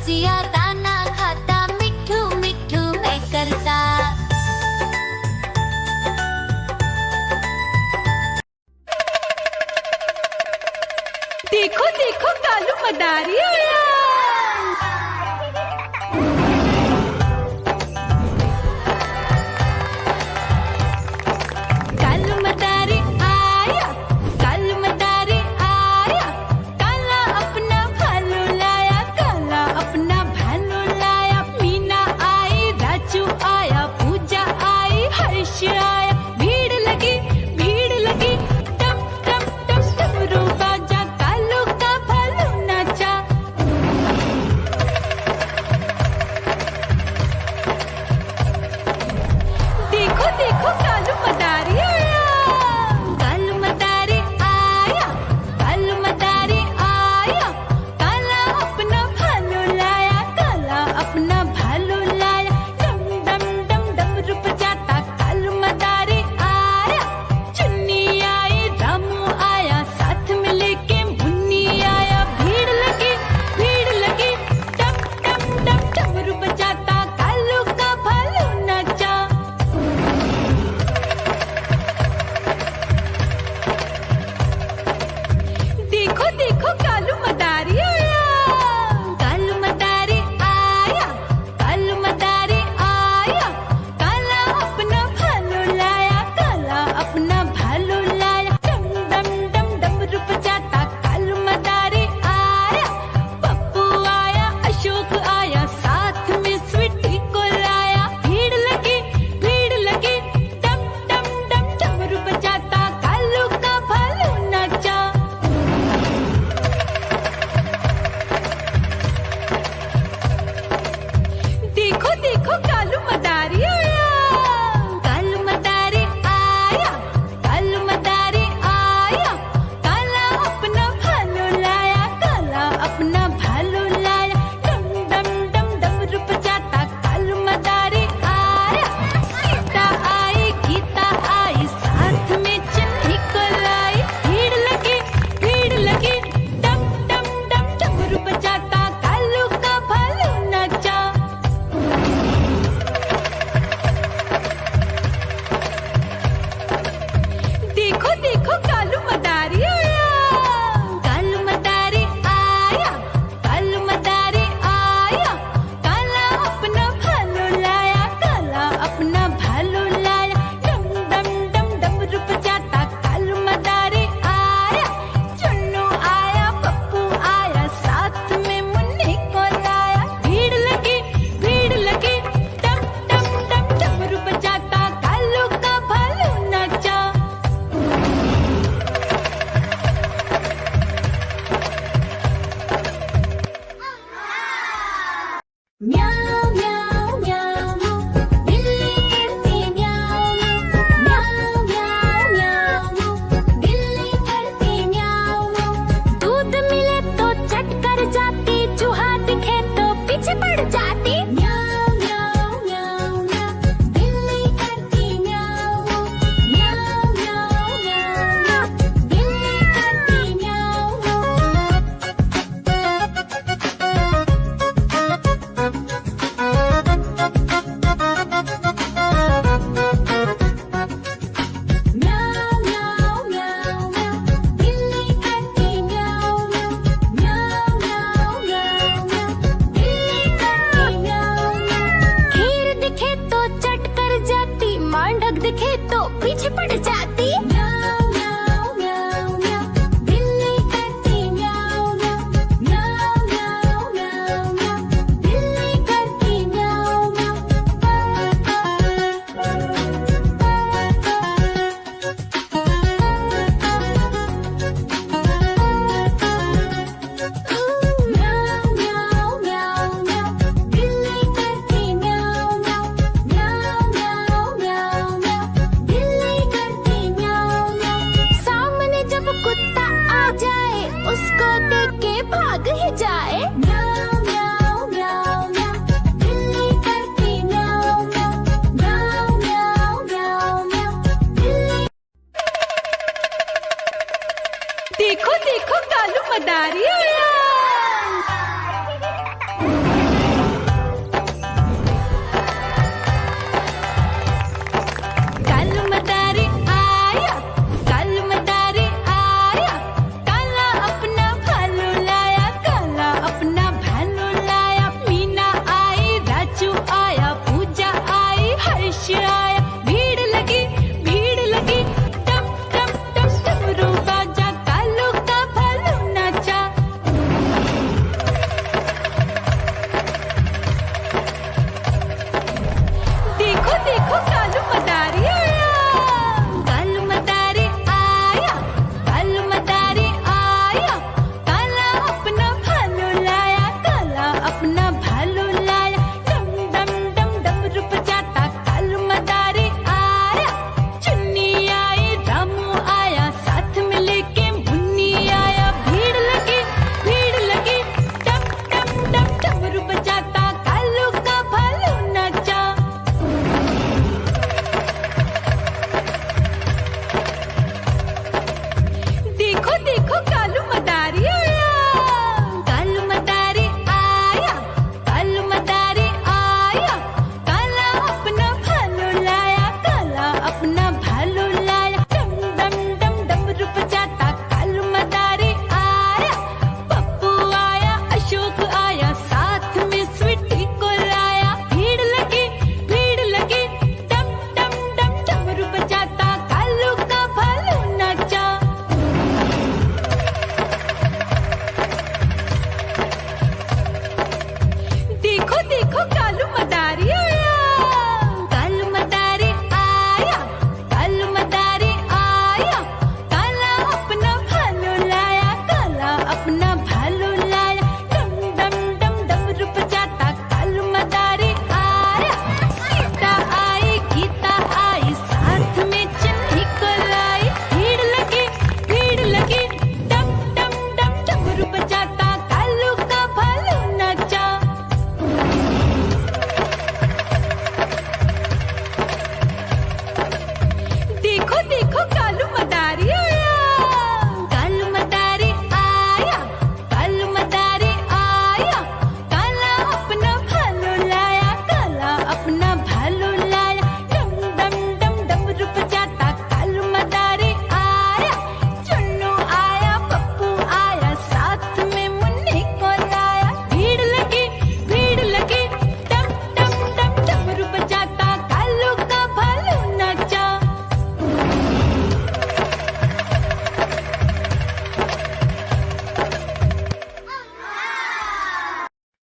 रसिया दाना खाता, मिठू मिठू मैं करता। देखो देखो कालू मदारी आया। कालू मदारी आया, कालू मदारी आया, काला अपना भालू लाया, काला अपना भालू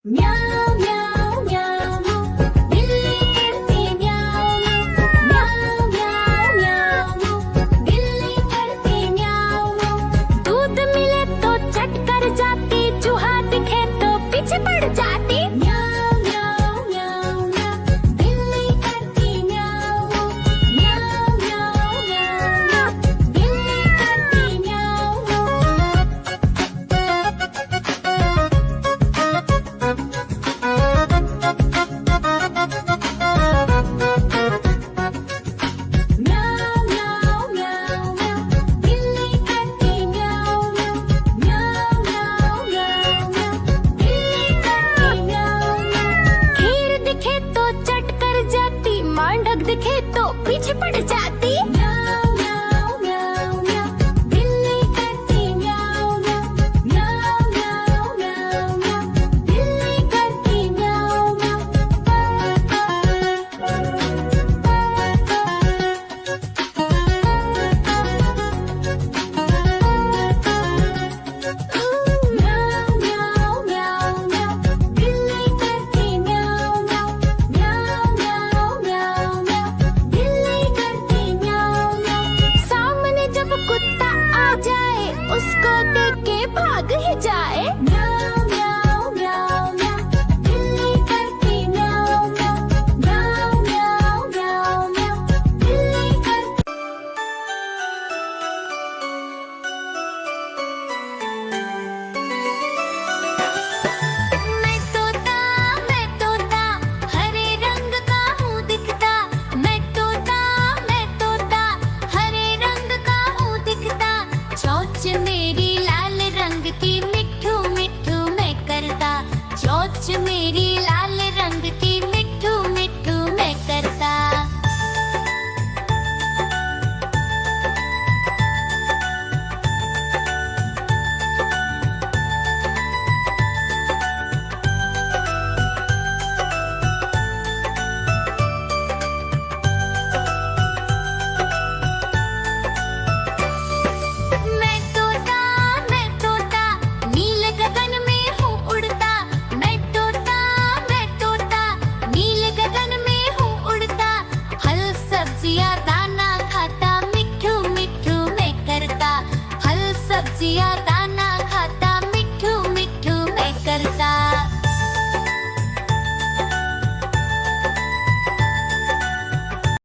म्याऊ म्याऊ म्याऊ बिल्ली करती म्याऊ म्याऊ म्याऊ म्याऊ बिल्ली करती म्याऊ। दूध मिले तो चट कर जाती, चूहा दिखे तो पीछे पड़ जाती। म्याऊ म्याऊ म्याऊ म्याऊ बिल्ली करती म्याऊ म्याऊ म्याऊ म्याऊ बिल्ली करती म्याऊ। म्याऊ म्याऊ म्याऊ म्याऊ बिल्ली करती म्याऊ म्याऊ म्याऊ म्याऊ म्याऊ बिल्ली करती म्याऊ। खीर दिखे तो चट कर जाती, मांडक दिखे तो पीछे पड़ जाती। म्याऊ म्याऊ म्याऊ म्याऊ बिल्ली करती म्याऊ म्याऊ म्याऊ म्याऊ म्याऊ बिल्ली करती म्याऊ। म्याऊ म्याऊ म्याऊ म्याऊ बिल्ली करती म्याऊ म्याऊ म्याऊ म्याऊ म्याऊ बिल्ली करती म्याऊ। सामने जब कुत्ता आ जाए, उसको देख के भाग ही जाए। म्याऊ म्याऊ म्याऊ म्याऊ बिल्ली करती म्याऊ म्याऊ म्याऊ म्याऊ म्याऊ बिल्ली करती। मैं तोता हरे रंग का हूँ दिखता। मैं तोता हरे रंग का हूँ दिखता। चोंच मेरी लाल रंग की, मिट्ठू मिट्ठू मैं करता। चोंच मेरी लाल